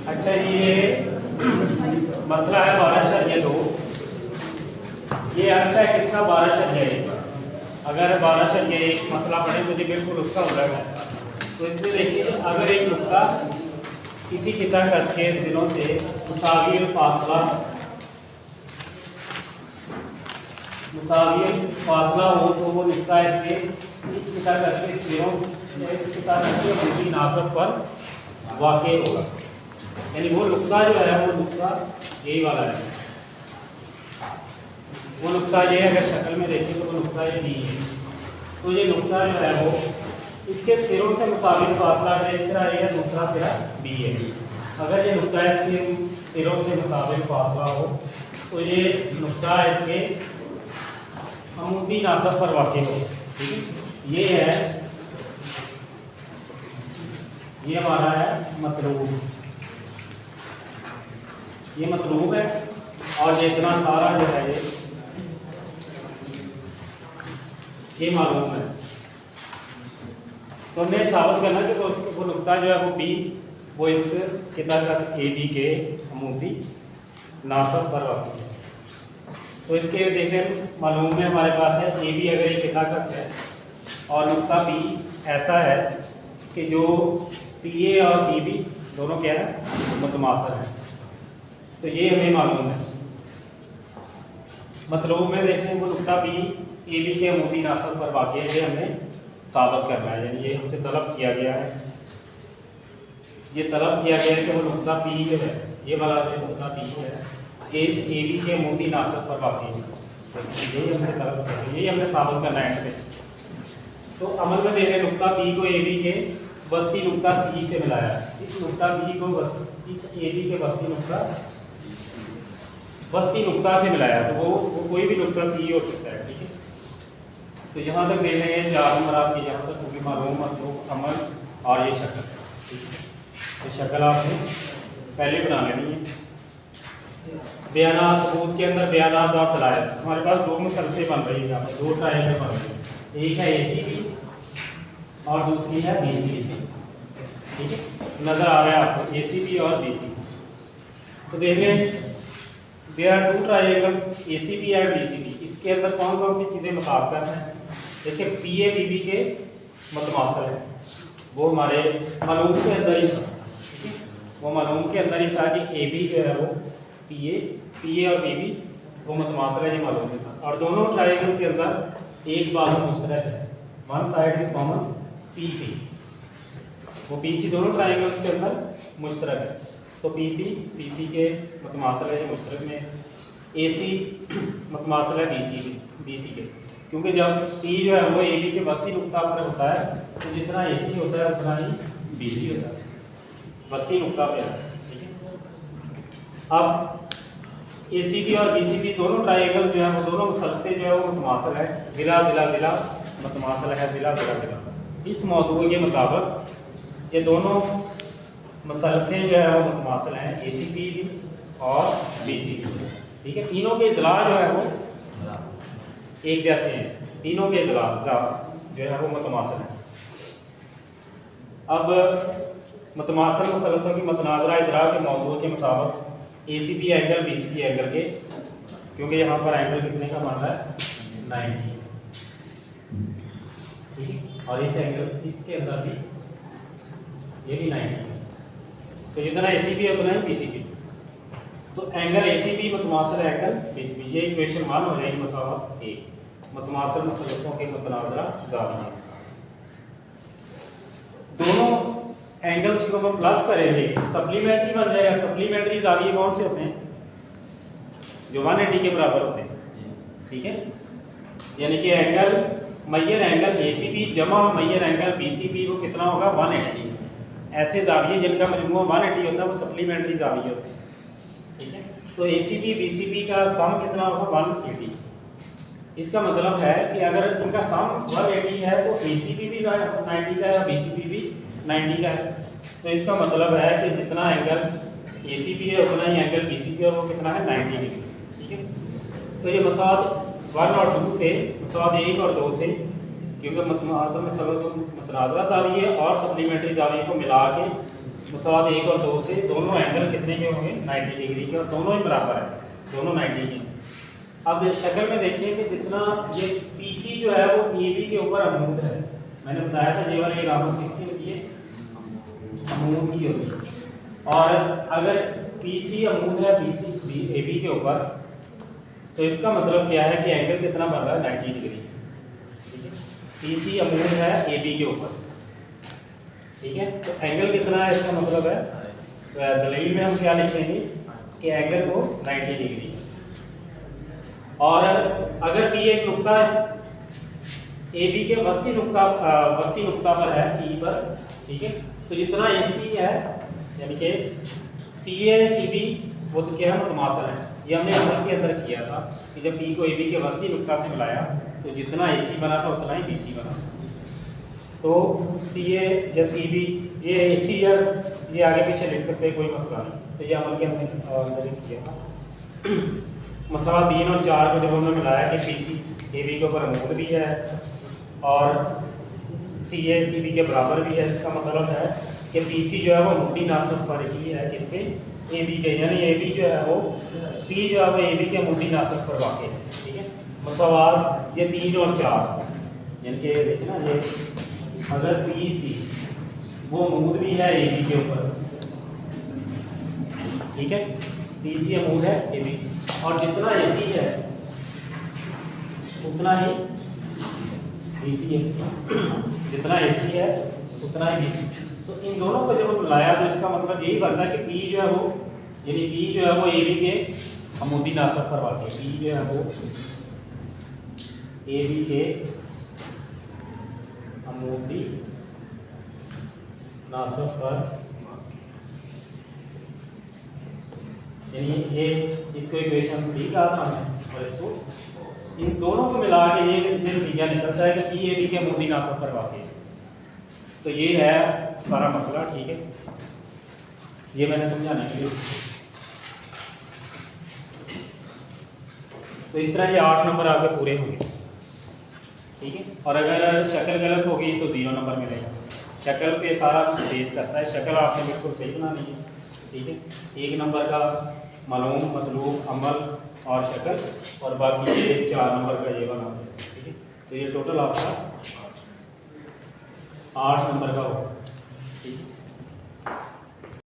अच्छा, ये मसला है 12 ये अर्थ है कितना 12 अगर 12 एक मसला पढ़े तो ये बिल्कुल उसका उलट है। तो इसमें देखिए, अगर एक नुक्ता किसी किता के सिरों से मुसावी फासला हो तो वो नुक्ता इसके इस किता के सिरों इस किता के उनकी नासब पर वाक़ई होगा। यानी वो नुक्ता जो है वो नुक्ता यही वाला है। वो नुक्ता ये अगर शक्ल में देखें तो वो नुक्ता ये बी है। तो ये नुक्ता जो है वो इसके सिरों से मुसाविर फासला है, एक सिरा ए है, दूसरा सिरा बी है। अगर ये नुक्ता इसके सिरों से मुसाविर फासला हो तो ये नुक्ता इसके अमूदी नासब पर वाक़ई हो। ठीक है, ये है, ये हमारा है मतलूब, ये मतलूब है। और ये इतना सारा जो है ये मालूम है। तो हमें साबित करना कि वो नुक्ता जो है वो बी वो इस किताब का ए बी के अमूदी नासब पर वाक़ई है। तो इसके देखें मालूम है हमारे पास है ए बी अगर एक किताब का है और नुक्ता बी ऐसा है कि जो पी ए और बी बी दोनों क्या है मुतमासिल है। तो ये हमें मालूम है। मतलब में देखें वो नुक्ता बी ए बी के अमूदी नासब पर वाक़ई है, ये हमें साबित करना है। यानी ये हमसे तलब किया गया है, ये तलब किया गया है कि वो नुक्ता पी जो है, ये वाला जो नुक्ता पी है इस ए बी के अमूदी नासब पर वाक़ई है। तो यही हमसे तलब किया है, यही हमें साबित करना है। तो अमल में देखें नुक्ता पी को ए बी के वस्ती नुक्ता सी से मिलाया। इस नुक्ता बी को इस ए बी के वस्ती नुक्ता से मिलाया। तो वो कोई भी नुक्ता सी हो सकता है। ठीक है, तो यहाँ तक देख रहे हैं 4 नंबर आपके यहाँ तक होगी मालूम, मतलब अमल और ये शक्ल। ठीक है, तो शक्ल आपने पहले बना लेनी है। बयाना सबूत के अंदर बयानात और दलाइल हमारे पास 2 मसलसें बन रही है, यहाँ पे 2 ट्रायंगल बन रही है। एक है ए सी बी और दूसरी है बी सी बी। ठीक है, नज़र आ रहा है आपको ए सी बी और बी सी बी। तो देख लें there are 2 triangles A C B and B C B. इसके अंदर कौन कौन सी चीज़ें मुताबिक हैं? देखिए पी ए बी बी के मुतमासिल है, वो हमारे मालूम के अंदर ही था। ठीक है, वो मालूम के अंदर ही था कि ए बी जो है वो पी ए और बी बी वो मुतमासिल है, ये मालूम में था। और दोनों ट्रायंगल के अंदर एक बाजू मुश्तरक है, one side is common P C. वो पी सी दोनों ट्रायंगल्स के अंदर मुश्तरक है। तो पी सी के मुतमासिल है, ये मुश्तरक में। ए सी मुतमासिल है बी सी के, क्योंकि जब पी जो है वो ए बी के वस्ती नुक्ता पर होता है तो जितना ए सी होता है उतना ही बी सी होता है, वस्ती नुक्ता पे है। ठीक है, अब ए सी बी और बी सी बी दोनों ट्रायंगल जो है वो दोनों मुसलसल जो है वो मुतमासिल है, ज़िला मुतमासिल है, ज़िला। इस मौजू के मुताबिक ये दोनों मुसलसल जो है वो मुतमासिल हैं, ए सी बी और बी सी बी। ठीक है, तीनों के ज़िला जो है वो एक जैसे हैं, तीनों के ज़िला जो है वो मुतमासिल हैं। अब मुतमासिल मुसलसल की मुतनाज़रा इज़रा के मौजू के मुताबिक A C B angle B C B angle के, क्योंकि यहाँ पर एंगल कितने का बन रहा है 90। ठीक है, और इस एंगल इसके अंदर भी ये भी 90। तो जितना ए सी बी है उतना ही बी सी बी। तो एंगल ए सी बी मुतमासिल एंगल बी सी बी, ये इक्वेशन 1 हो जाएगी मसावा 1। मुतमासिल मुसलसलों के मुतनाज़रा ज़ाविया, दोनों एंगल्स को हम प्लस करेंगे सप्लीमेंट्री बन जाएगा। सप्लीमेंट्री ज़ाविये कौन से होते हैं? जो 180 के बराबर होते हैं। ठीक है, यानी कि एंगल मय्यर एंगल ए सी बी जमा मय्यर एंगल बी सी बी वो कितना होगा 180। ऐसे ज़ाविये जिनका मजमूआ 180 होता है वो सप्लीमेंट्री ज़ाविये होते हैं। ठीक है, तो A C B B C B का सम कितना होगा 180। इसका मतलब है कि अगर इनका सम 180 है तो ए सी बी भी 90 का है, बी सी बी भी 90 का है। तो इसका मतलब है कि जितना एंगल ए सी बी है उतना ही एंगल बी सी बी और वो कितना है 90 डिग्री। ठीक है, तो ये मसाद 1 और 2 से, मसाद 1 और 2 से, क्योंकि मुतनाज़रा ज़ाविये और सप्लीमेंट्री ज़ाविये को मिला के मसावत 1 और 2 से दोनों एंगल कितने के होंगे 90 डिग्री के, और दोनों ही बराबर है, दोनों 90 के। अब शक्ल में देखिए कि जितना ये पीसी जो है वो एबी के ऊपर अमूद है, मैंने बताया था ये वाली इलाका किसकी होती है, अमूद की होती है। और अगर पीसी अमूद है पीसी एबी के ऊपर, तो इसका मतलब क्या है कि एंगल कितना बन रहा है 90 डिग्री, ठीक है। पीसी अमूद है एबी के ऊपर, ठीक है। तो एंगल कितना है, इसका मतलब है दलील में हम क्या लिखेंगे कि एंगल को 90 डिग्री। और अगर पी एक नुक्ता ए बी के वस्ती नुक्ता पर है सी पर, ठीक है, तो जितना ए सी है यानी कि सी ए सी बी वो तो क्या है मुतमासिल है। ये हमने अमल के अंदर किया था कि जब पी को ए बी के वस्ती नुक्ता से मिलाया तो जितना ए सी बना था उतना ही बी सी बना। तो सी ए या सी बी ये ए सी या ये आगे पीछे लिख सकते हैं, कोई मसला नहीं। तो ये अमल के अंदर किया था। मसला 3 और 4 को जब हमने मिलाया कि पी सी ए बी के ऊपर अमूद भी है और सी ए सी बी के बराबर भी है, इसका मतलब है कि पी सी जो है वो अमूदी नासब पर ही है किसके, ए बी के, यानी ए बी जो है वो पी जो है वो ए बी के अमूदी नासब पर वाक़ है, ठीक है। मसवात ये 3 और 4 यानी कि देखिए ना, ये अगर पी सी वो अमूद भी है ए बी के ऊपर, ठीक है, पी सी अमूद है ए बी, और जितना ए सी है उतना ही बी सी है, जितना ए सी है उतना ही बी सी। तो इन दोनों को जब हम लाया तो इसका मतलब यही बनता है कि पी जो है वो, यानी पी जो है वो ए बी के अमूदी नासब पर वाक़ है, पी जो है वो ए बी के अमूदी नासब पर, यानी ये इसको इक्वेशन 3 कहा था हमने, और इसको इन दोनों को मिला के ये नतीजा निकलता है कि पी ए बी के अमूदी नासब पर वाक़ है। तो ये है सारा मसला, ठीक है। ये मैंने समझाने के लिए, तो इस तरह ये 8 नंबर आपके पूरे होंगे, ठीक है। और अगर शक्ल गलत होगी तो 0 नंबर मिलेगा। शक्ल पे सारा बेस करता है, शक्ल आपने बिल्कुल सही बनानी है, ठीक है। 1 नंबर का मालूम मतलूब अमल और शक्ल, और बाकी ये 4 नंबर का ये बना है, ठीक है। तो ये टोटल आपका 8 नंबर का होगा, ठीक है।